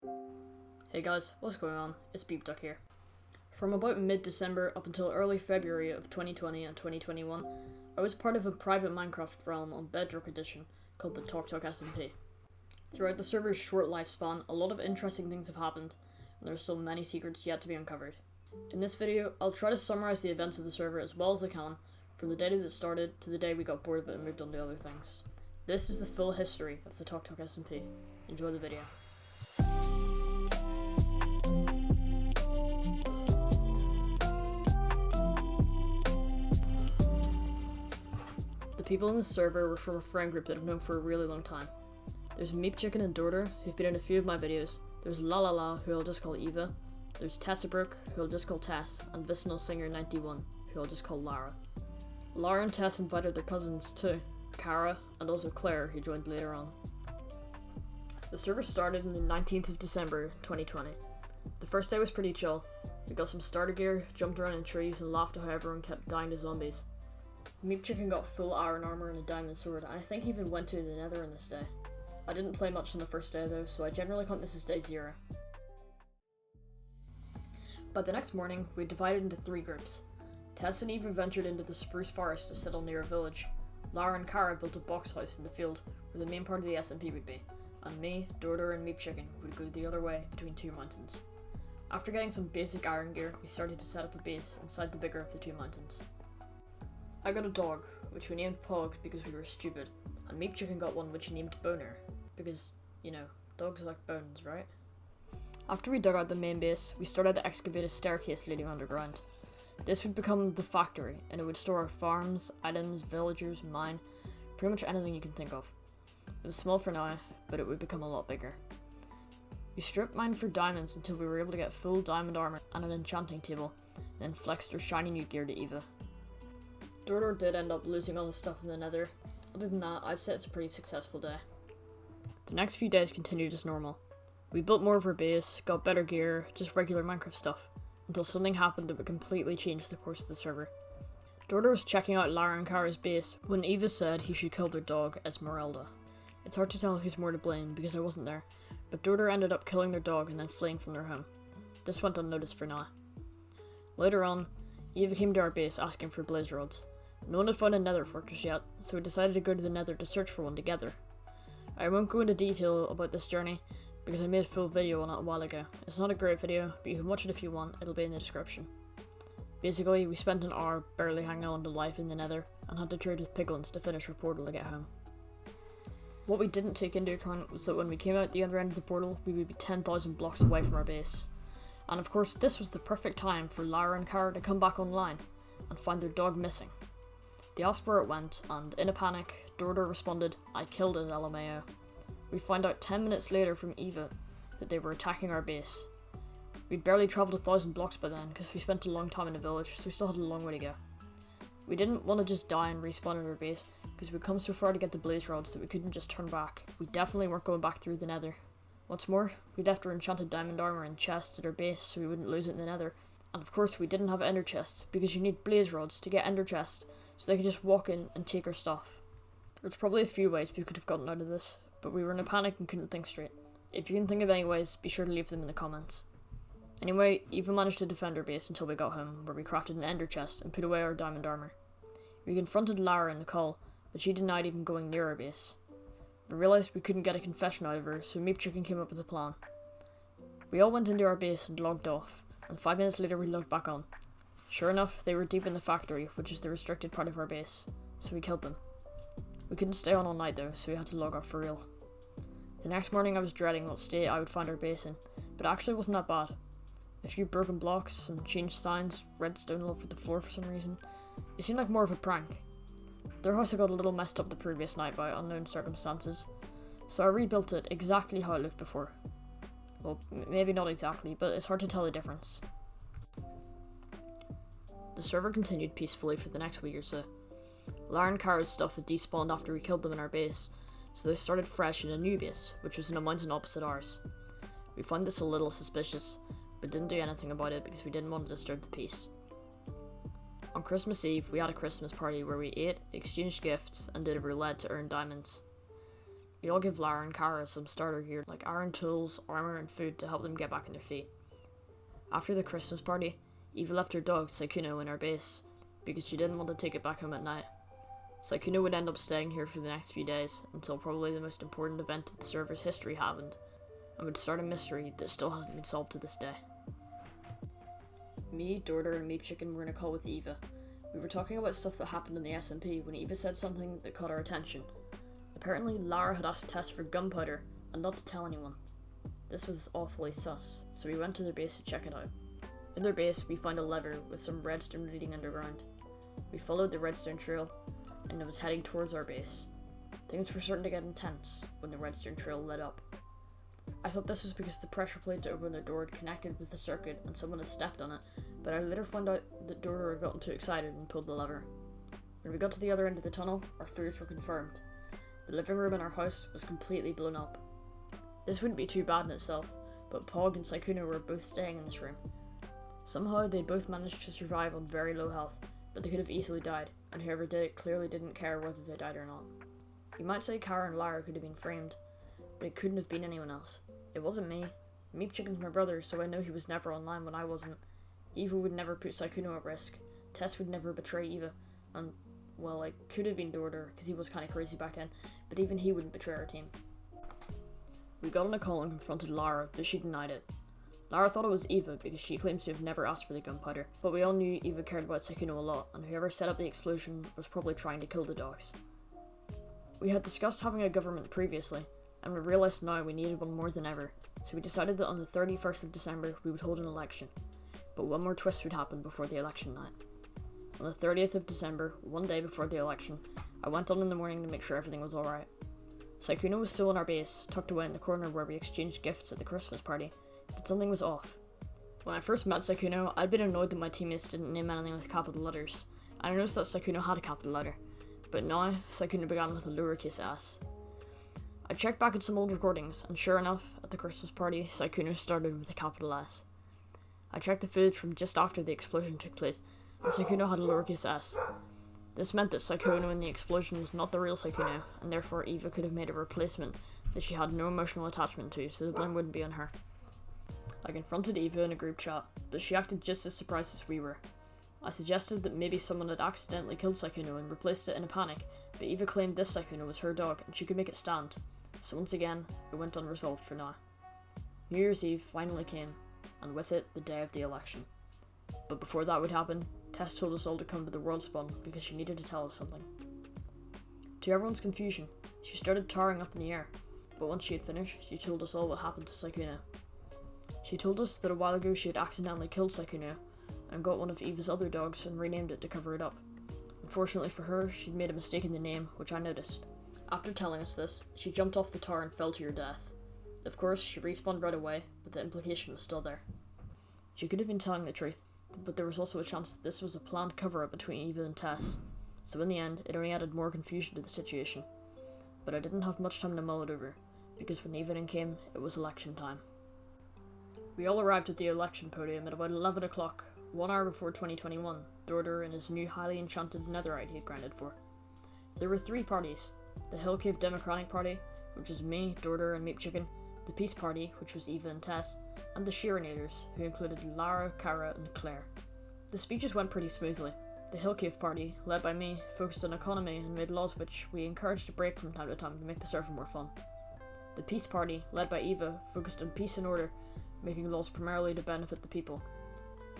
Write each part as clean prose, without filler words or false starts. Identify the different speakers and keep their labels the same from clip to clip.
Speaker 1: Hey guys, what's going on? It's BeepDuck here. From about mid-December up until early February of 2020 and 2021, I was part of a private Minecraft realm on Bedrock Edition called the TalkTalk SMP. Throughout the server's short lifespan, a lot of interesting things have happened, and there are still many secrets yet to be uncovered. In this video, I'll try to summarize the events of the server as well as I can, from the day that it started to the day we got bored of it and moved on to other things. This is the full history of the TalkTalk SMP. Enjoy the video. The people in the server were from a friend group that I've known for a really long time. There's Mischief and DoorDoor, who've been in a few of my videos. There's Lara, who I'll just call Eva. There's Tess, who I'll just call Tess, and Visceral Singer 91, who I'll just call Lara. Lara and Tess invited their cousins too, Cara, and also Claire, who joined later on. The server started on the 19th of December 2020. The first day was pretty chill. We got some starter gear, jumped around in trees, and laughed at how everyone kept dying to zombies. Meep Chicken got full iron armor and a diamond sword, and I think he even went to the Nether on this day. I didn't play much on the first day though, so I generally count this as day 0. By the next morning, we divided into 3 groups. Tess and Eva ventured into the spruce forest to settle near a village. Lara and Cara built a box house in the field where the main part of the SMP would be, and me, DoorDoor and Meep Chicken would go the other way between 2 mountains. After getting some basic iron gear, we started to set up a base inside the bigger of the 2 mountains. I got a dog, which we named Pog because we were stupid, and Meep Chicken got one which he named Boner, because, you know, dogs like bones, right? After we dug out the main base, we started to excavate a staircase leading underground. This would become the factory, and it would store our farms, items, villagers, mine, pretty much anything you can think of. It was small for now, but it would become a lot bigger. We strip mined for diamonds until we were able to get full diamond armor and an enchanting table, and then flexed our shiny new gear to Eva. DoorDoor did end up losing all his stuff in the Nether. Other than that, I'd say it's a pretty successful day. The next few days continued as normal. We built more of our base, got better gear, just regular Minecraft stuff, until something happened that would completely change the course of the server. DoorDoor was checking out Lara and Cara's base when Eva said he should kill their dog, Esmeralda. It's hard to tell who's more to blame because I wasn't there, but DoorDoor ended up killing their dog and then fleeing from their home. This went unnoticed for now. Later on, Eva came to our base asking for blaze rods. No one had found a Nether fortress yet, so we decided to go to the Nether to search for one together. I won't go into detail about this journey because I made a full video on it a while ago. It's not a great video, but you can watch it if you want, it'll be in the description. Basically, we spent an hour barely hanging on to life in the Nether and had to trade with piglins to finish our portal to get home. What we didn't take into account was that when we came out the other end of the portal, we would be 10,000 blocks away from our base. And of course, this was the perfect time for Lara and Cara to come back online and find their dog missing. They asked where it went, and in a panic, DoorDoor responded, "I killed it, LMAO." We found out 10 minutes later from Eva that they were attacking our base. We'd barely travelled 1,000 blocks by then because we spent a long time in a village, so we still had a long way to go. We didn't want to just die and respawn at our base because we'd come so far to get the blaze rods that we couldn't just turn back. We definitely weren't going back through the Nether. What's more, we left our enchanted diamond armor in chests at our base so we wouldn't lose it in the Nether. And of course we didn't have ender chests because you need blaze rods to get ender chests so they could just walk in and take our stuff. There's probably a few ways we could have gotten out of this, but we were in a panic and couldn't think straight. If you can think of any ways, be sure to leave them in the comments. Anyway, Eva managed to defend our base until we got home, where we crafted an ender chest and put away our diamond armor. We confronted Lara in the call, but she denied even going near our base. We realised we couldn't get a confession out of her, so Meep Chicken came up with a plan. We all went into our base and logged off, and 5 minutes later we logged back on. Sure enough, they were deep in the factory, which is the restricted part of our base, so we killed them. We couldn't stay on all night though, so we had to log off for real. The next morning I was dreading what state I would find our base in, but it actually wasn't that bad. A few broken blocks, some changed signs, redstone all over the floor for some reason. It seemed like more of a prank. Their house had got a little messed up the previous night by unknown circumstances, so I rebuilt it exactly how it looked before. Well, maybe not exactly, but it's hard to tell the difference. The server continued peacefully for the next week or so. Lara and Cara's stuff had despawned after we killed them in our base, so they started fresh in a new base, which was in a mountain opposite ours. We found this a little suspicious, but didn't do anything about it because we didn't want to disturb the peace. On Christmas Eve, we had a Christmas party where we ate, exchanged gifts, and did a roulette to earn diamonds. We all give Lara and Kara some starter gear like iron tools, armor, and food to help them get back on their feet. After the Christmas party, Eva left her dog, Sykkuno, in our base because she didn't want to take it back home at night. Sykkuno would end up staying here for the next few days until probably the most important event of the server's history happened, and would start a mystery that still hasn't been solved to this day. Me, DoorDoor, and Meep were in a call with Eva. We were talking about stuff that happened in the SMP when Eva said something that caught our attention. Apparently, Lara had asked Tess for gunpowder and not to tell anyone. This was awfully sus, so we went to their base to check it out. In their base, we found a lever with some redstone leading underground. We followed the redstone trail, and it was heading towards our base. Things were starting to get intense when the redstone trail led up. I thought this was because the pressure plate to open the door had connected with the circuit and someone had stepped on it, but I later found out that DoorDoor had gotten too excited and pulled the lever. When we got to the other end of the tunnel, our fears were confirmed. The living room in our house was completely blown up. This wouldn't be too bad in itself, but Pog and Sykkuno were both staying in this room. Somehow they both managed to survive on very low health, but they could have easily died, and whoever did it clearly didn't care whether they died or not. You might say Kara and Lara could have been framed, but it couldn't have been anyone else. It wasn't me. Meep's my brother, so I know he was never online when I wasn't. Eva would never put Sykkuno at risk. Tess would never betray Eva, and, well, it could have been DoorDoor, because he was kind of crazy back then, but even he wouldn't betray our team. We got on a call and confronted Lara, but she denied it. Lara thought it was Eva because she claims to have never asked for the gunpowder, but we all knew Eva cared about Sykkuno a lot, and whoever set up the explosion was probably trying to kill the dogs. We had discussed having a government previously, and we realised now we needed one more than ever, so we decided that on the 31st of December we would hold an election. But one more twist would happen before the election night. On the 30th of December, one day before the election, I went on in the morning to make sure everything was alright. Sykkuno was still in our base, tucked away in the corner where we exchanged gifts at the Christmas party, but something was off. When I first met Sykkuno, I'd been annoyed that my teammates didn't name anything with capital letters, and I noticed that Sykkuno had a capital letter, but now Sykkuno began with a lowercase s. I checked back at some old recordings, and sure enough, at the Christmas party, Sykkuno started with a capital S. I checked the footage from just after the explosion took place, and Sykkuno had a lowercase s. This meant that Sykkuno in the explosion was not the real Sykkuno, and therefore Eva could have made a replacement that she had no emotional attachment to, so the blame wouldn't be on her. I confronted Eva in a group chat, but she acted just as surprised as we were. I suggested that maybe someone had accidentally killed Sykkuno and replaced it in a panic, but Eva claimed this Sykkuno was her dog and she could make it stand, so once again, it went unresolved for now. New Year's Eve finally came, and with it, the day of the election. But before that would happen, Tess told us all to come to the world spawn because she needed to tell us something. To everyone's confusion, she started towering up in the air, but once she had finished, she told us all what happened to Sykkuno. She told us that a while ago she had accidentally killed Sykkuno and got one of Eva's other dogs and renamed it to cover it up. Unfortunately for her, she'd made a mistake in the name, which I noticed. After telling us this, she jumped off the tower and fell to her death. Of course, she respawned right away, but the implication was still there. She could have been telling the truth, but there was also a chance that this was a planned cover-up between Eva and Tess, so in the end, it only added more confusion to the situation. But I didn't have much time to mull it over, because when evening came, it was election time. We all arrived at the election podium at about 11 o'clock, 1 hour before 2021, DoorDoor and his new highly enchanted netherite he had grinded for. There were 3 parties: the Hill Cave Democratic Party, which was me, DoorDoor, and Meep, the Peace Party, which was Eva and Tess, and the Sheeranators, who included Lara, Kara, and Claire. The speeches went pretty smoothly. The Hill Cave Party, led by me, focused on economy and made laws which we encouraged to break from time to time to make the server more fun. The Peace Party, led by Eva, focused on peace and order, making laws primarily to benefit the people.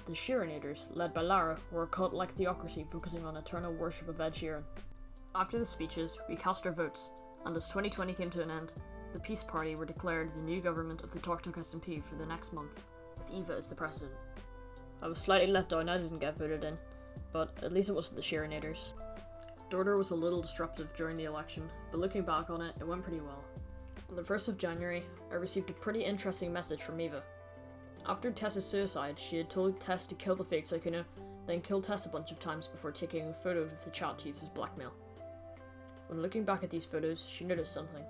Speaker 1: The Sheeranators, led by Lara, were a cult like theocracy focusing on eternal worship of Ed Sheeran. After the speeches, we cast our votes, and as 2020 came to an end, the Peace Party were declared the new government of the TalkTalk SMP for the next month, with Eva as the president. I was slightly let down I didn't get voted in, but at least it wasn't the Sheeranators. DoorDoor was a little disruptive during the election, but looking back on it, it went pretty well. On the 1st of January, I received a pretty interesting message from Eva. After Tess's suicide, she had told Tess to kill the fake Sykkuno, then kill Tess a bunch of times before taking a photo of the chat to use as blackmail. When looking back at these photos, she noticed something.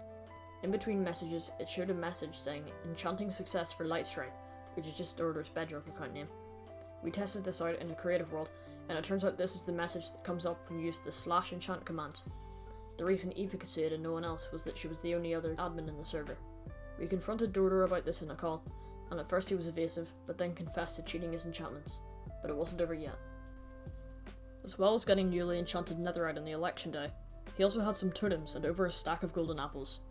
Speaker 1: In between messages, it showed a message saying, "Enchanting success for Lightstrike," which is just DoorDoor's Bedrock account name. We tested this out in a creative world, and it turns out this is the message that comes up when you use the /enchant command. The reason Eva could see it and no one else was that she was the only other admin in the server. We confronted DoorDoor about this in a call, and at first he was evasive, but then confessed to cheating his enchantments. But it wasn't over yet. As well as getting newly enchanted netherite on the election day, he also had some totems and over a stack of golden apples.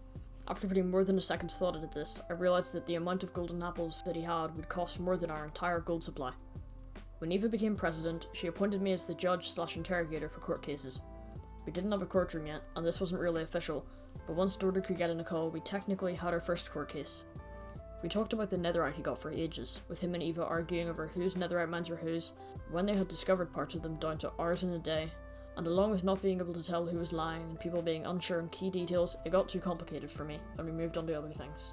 Speaker 1: After putting more than a second's thought into this, I realised that the amount of golden apples that he had would cost more than our entire gold supply. When Eva became president, she appointed me as the judge/interrogator for court cases. We didn't have a courtroom yet, and this wasn't really official, but once DoorDoor could get in a call, we technically had our first court case. We talked about the netherite he got for ages, with him and Eva arguing over whose netherite mines were whose, when they had discovered parts of them down to hours in a day, and along with not being able to tell who was lying and people being unsure on key details, it got too complicated for me, and we moved on to other things.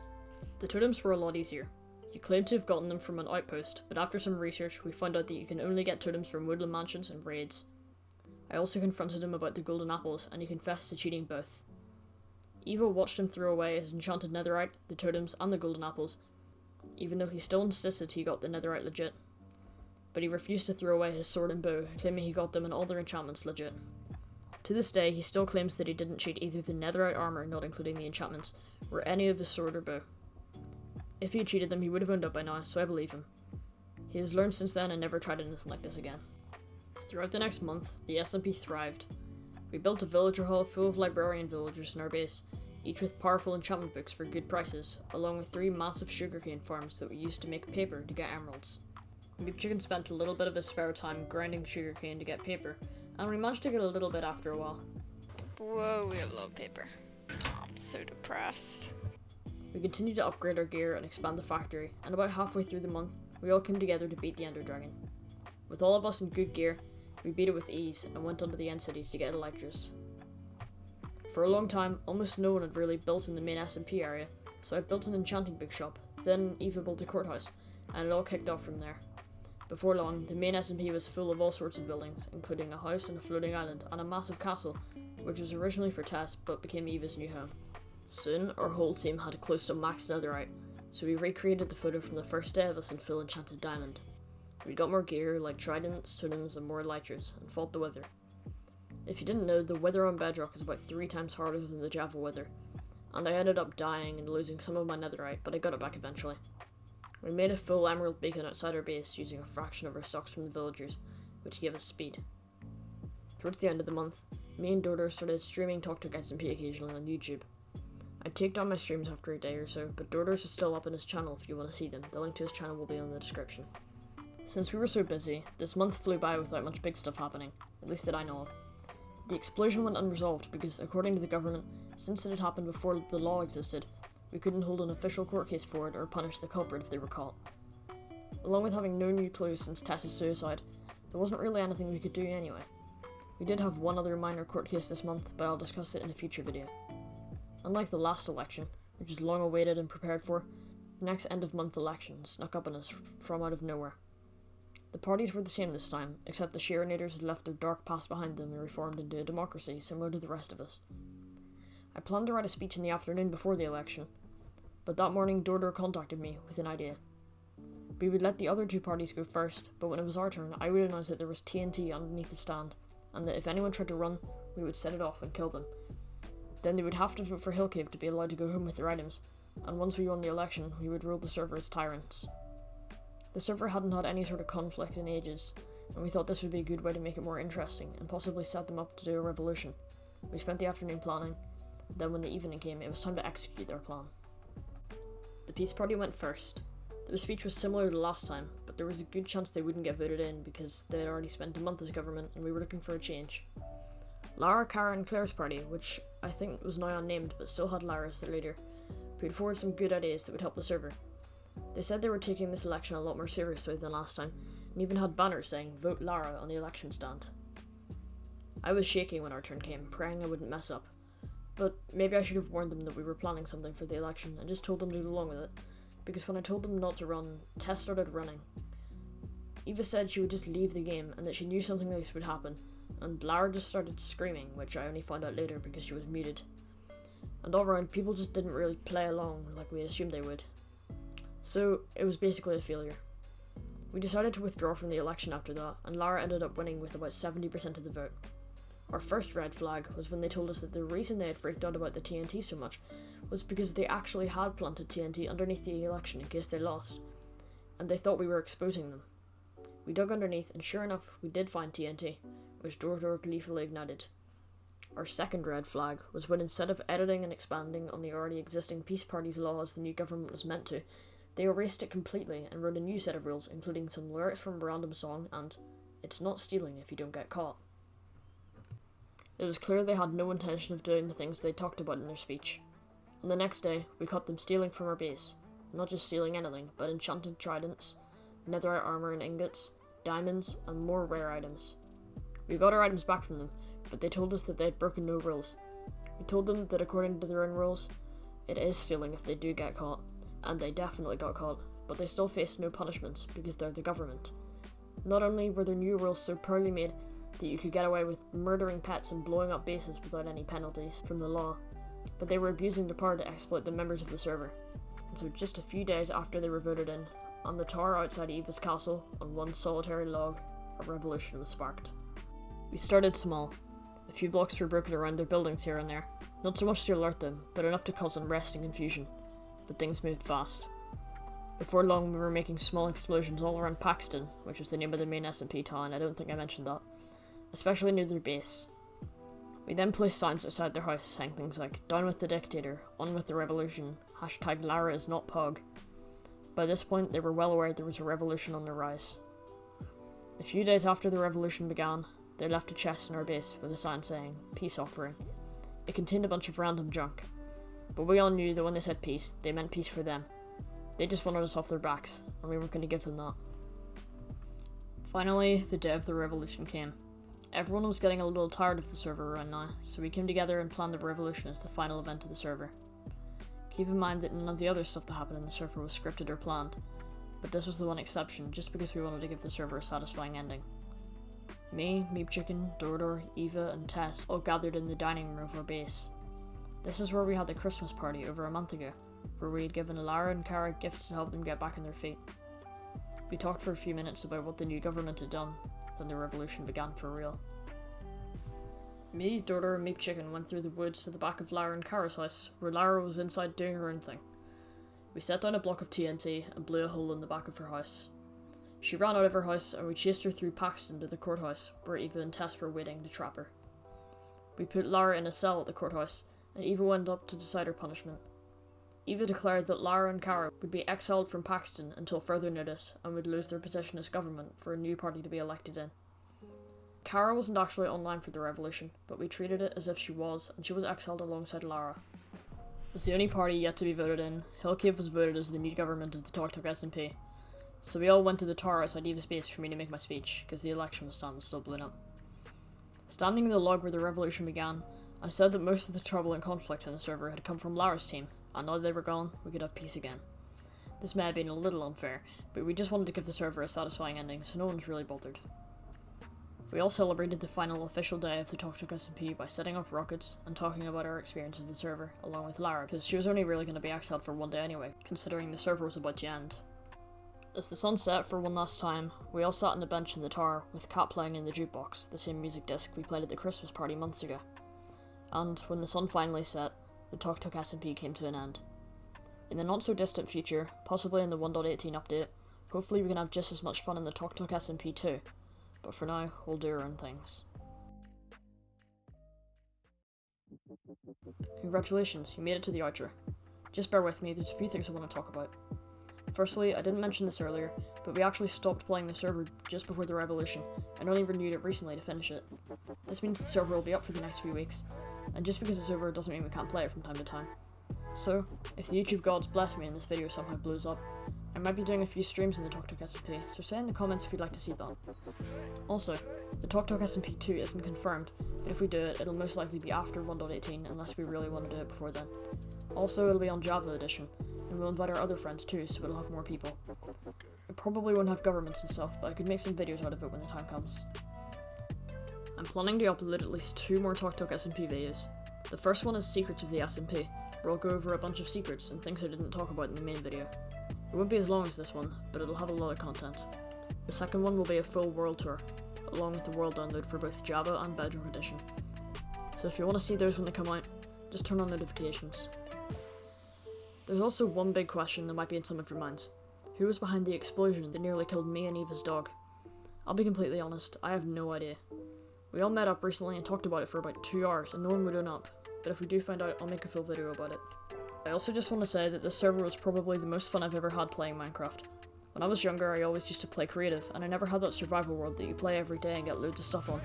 Speaker 1: The totems were a lot easier. You claimed to have gotten them from an outpost, but after some research we found out that you can only get totems from woodland mansions and raids. I also confronted him about the golden apples, and he confessed to cheating both. Eva watched him throw away his enchanted netherite, the totems, and the golden apples, even though he still insisted he got the netherite legit. But he refused to throw away his sword and bow, claiming he got them and all their enchantments legit. To this day, he still claims that he didn't cheat either the netherite armor, not including the enchantments, or any of his sword or bow. If he had cheated them, he would have owned up by now, so I believe him. He has learned since then and never tried anything like this again. Throughout the next month, the SMP thrived. We built a villager hall full of librarian villagers in our base, each with powerful enchantment books for good prices, along with 3 massive sugarcane farms that we used to make paper to get emeralds. BeepDuck spent a little bit of his spare time grinding sugarcane to get paper, and we managed to get a little bit after a while.
Speaker 2: Whoa, we have a lot of paper. I'm so depressed.
Speaker 1: We continued to upgrade our gear and expand the factory, and about halfway through the month, we all came together to beat the Ender Dragon. With all of us in good gear, we beat it with ease and went onto the end cities to get elytras. For a long time, almost no one had really built in the main SMP area, so I built an enchanting bookshop, then Eva built a courthouse, and it all kicked off from there. Before long, the main SMP was full of all sorts of buildings, including a house and a floating island, and a massive castle, which was originally for Tess, but became Eva's new home. Soon, our whole team had close to max netherite, so we recreated the photo from the first day of us in full enchanted diamond. We got more gear, like tridents, totems, and more elytras, and fought the wither. If you didn't know, the wither on Bedrock is about 3 times harder than the Java wither, and I ended up dying and losing some of my netherite, but I got it back eventually. We made a full emerald beacon outside our base using a fraction of our stocks from the villagers, which gave us speed. Towards the end of the month, me and DoorDoor started streaming TalkTalk SMP occasionally on YouTube. I'd take down my streams after a day or so, but DoorDoor's is still up on his channel if you want to see them. The link to his channel will be in the description. Since we were so busy, this month flew by without much big stuff happening, at least that I know of. The explosion went unresolved because, according to the government, since it had happened before the law existed, we couldn't hold an official court case for it or punish the culprit if they were caught. Along with having no new clues since Tess's suicide, there wasn't really anything we could do anyway. We did have one other minor court case this month, but I'll discuss it in a future video. Unlike the last election, which was long awaited and prepared for, the next end-of-month election snuck up on us from out of nowhere. The parties were the same this time, except the Sharonators had left their dark past behind them and reformed into a democracy similar to the rest of us. I planned to write a speech in the afternoon before the election, but that morning DoorDoor contacted me with an idea. We would let the other 2 parties go first, but when it was our turn, I would announce that there was TNT underneath the stand, and that if anyone tried to run, we would set it off and kill them. Then they would have to vote for Hillcave to be allowed to go home with their items, and once we won the election, we would rule the server as tyrants. The server hadn't had any sort of conflict in ages, and we thought this would be a good way to make it more interesting, and possibly set them up to do a revolution. We spent the afternoon planning, then when the evening came, it was time to execute their plan. The peace party went first. Their speech was similar to last time, but there was a good chance they wouldn't get voted in because they had already spent a month as government and we were looking for a change. Lara, Cara and Claire's party, which I think was now unnamed but still had Lara as their leader, put forward some good ideas that would help the server. They said they were taking this election a lot more seriously than last time, and even had banners saying "Vote Lara" on the election stand. I was shaking when our turn came, praying I wouldn't mess up. But maybe I should have warned them that we were planning something for the election and just told them to go along with it, because when I told them not to run, Tess started running. Eva said she would just leave the game and that she knew something like this would happen, and Lara just started screaming, which I only found out later because she was muted. And all around, people just didn't really play along like we assumed they would. So, it was basically a failure. We decided to withdraw from the election after that, and Lara ended up winning with about 70% of the vote. Our first red flag was when they told us that the reason they had freaked out about the TNT so much was because they actually had planted TNT underneath the election in case they lost, and they thought we were exposing them. We dug underneath, and sure enough, we did find TNT, which DoorDoor gleefully ignited. Our second red flag was when, instead of editing and expanding on the already existing peace party's law as the new government was meant to, they erased it completely and wrote a new set of rules, including some lyrics from a random song and "It's not stealing if you don't get caught." It was clear they had no intention of doing the things they talked about in their speech. On the next day, we caught them stealing from our base. Not just stealing anything, but enchanted tridents, netherite armor and ingots, diamonds, and more rare items. We got our items back from them, but they told us that they had broken no rules. We told them that according to their own rules, it is stealing if they do get caught, and they definitely got caught, but they still faced no punishments because they're the government. Not only were their new rules so poorly made that you could get away with murdering pets and blowing up bases without any penalties from the law, but they were abusing their power to exploit the members of the server. And so just a few days after they were voted in, on the tower outside Eva's castle, on one solitary log, a revolution was sparked. We started small. A few blocks were broken around their buildings here and there, not so much to alert them, but enough to cause unrest and confusion. But things moved fast. Before long, we were making small explosions all around Paxton, which was the name of the main SMP town. I don't think I mentioned that. Especially near their base. We then placed signs outside their house saying things like "Down with the dictator," "On with the revolution," hashtag "Lara is not Pog." By this point, they were well aware there was a revolution on the rise. A few days after the revolution began, they left a chest in our base with a sign saying "Peace Offering." It contained a bunch of random junk, but we all knew that when they said peace, they meant peace for them. They just wanted us off their backs, and we weren't going to give them that. Finally, the day of the revolution came. Everyone was getting a little tired of the server around now, so we came together and planned the revolution as the final event of the server. Keep in mind that none of the other stuff that happened in the server was scripted or planned, but this was the one exception just because we wanted to give the server a satisfying ending. Me, Meepchicken, DoorDoor, Eva, and Tess all gathered in the dining room of our base. This is where we had the Christmas party over a month ago, where we had given Lara and Lara gifts to help them get back on their feet. We talked for a few minutes about what the new government had done, then the revolution began for real. Me, DoorDoor, and Meepchicken went through the woods to the back of Lara and Kara's house, where Lara was inside doing her own thing. We set down a block of TNT and blew a hole in the back of her house. She ran out of her house and we chased her through Paxton to the courthouse, where Eva and Tess were waiting to trap her. We put Lara in a cell at the courthouse, and Eva went up to decide her punishment. Eva declared that Lara and Kara would be exiled from Paxton until further notice and would lose their position as government for a new party to be elected in. Kara wasn't actually online for the revolution, but we treated it as if she was, and she was exiled alongside Lara. As the only party yet to be voted in, Hillcave was voted as the new government of the TalkTalk SMP. So we all went to the tower outside Eva's base for me to make my speech, because the election was still blown up. Standing in the log where the revolution began, I said that most of the trouble and conflict in the server had come from Lara's team, and now that they were gone, we could have peace again. This may have been a little unfair, but we just wanted to give the server a satisfying ending, so no one was really bothered. We all celebrated the final official day of the TalkTalk SMP by setting off rockets and talking about our experience of the server, along with Lara, because she was only really going to be exiled for one day anyway, considering the server was about to end. As the sun set for one last time, we all sat on a bench in the tower, with Cat playing in the jukebox, the same music disc we played at the Christmas party months ago. And when the sun finally set, the TalkTalk SMP came to an end. In the not-so-distant future, possibly in the 1.18 update, hopefully we can have just as much fun in the TalkTalk SMP too. But for now, we'll do our own things. Congratulations, you made it to the outro. Just bear with me, there's a few things I want to talk about. Firstly, I didn't mention this earlier, but we actually stopped playing the server just before the revolution, and only renewed it recently to finish it. This means the server will be up for the next few weeks, and just because it's over doesn't mean we can't play it from time to time. So, if the YouTube gods bless me and this video somehow blows up, I might be doing a few streams in the TalkTalk SMP, so say in the comments if you'd like to see that. Also, the TalkTalk SMP 2 isn't confirmed, but if we do it, it'll most likely be after 1.18 unless we really want to do it before then. Also, it'll be on Java Edition, and we'll invite our other friends too, so it'll have more people. It probably won't have governments and stuff, but I could make some videos out of it when the time comes. I'm planning to upload at least 2 more TalkTalk SMP videos. The first one is Secrets of the SMP, where I'll go over a bunch of secrets and things I didn't talk about in the main video. It won't be as long as this one, but it'll have a lot of content. The second one will be a full world tour, along with the world download for both Java and Bedrock Edition, so if you want to see those when they come out, just turn on notifications. There's also one big question that might be in some of your minds. Who was behind the explosion that nearly killed me and Eva's dog? I'll be completely honest, I have no idea. We all met up recently and talked about it for about 2 hours and no one would own up, but if we do find out, I'll make a full video about it. I also just want to say that this server was probably the most fun I've ever had playing Minecraft. When I was younger, I always used to play creative, and I never had that survival world that you play every day and get loads of stuff on.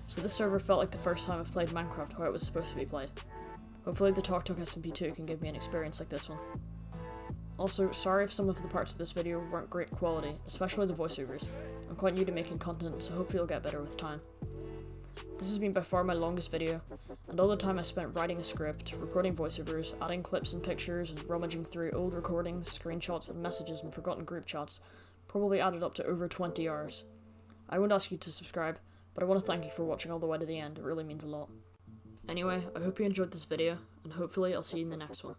Speaker 1: So this server felt like the first time I've played Minecraft how it was supposed to be played. Hopefully the TalkTalk SMP 2 can give me an experience like this one. Also, sorry if some of the parts of this video weren't great quality, especially the voiceovers. I'm quite new to making content, so hopefully it'll get better with time. This has been by far my longest video, and all the time I spent writing a script, recording voiceovers, adding clips and pictures, and rummaging through old recordings, screenshots, and messages and forgotten group chats probably added up to over 20 hours. I won't ask you to subscribe, but I want to thank you for watching all the way to the end, it really means a lot. Anyway, I hope you enjoyed this video, and hopefully I'll see you in the next one.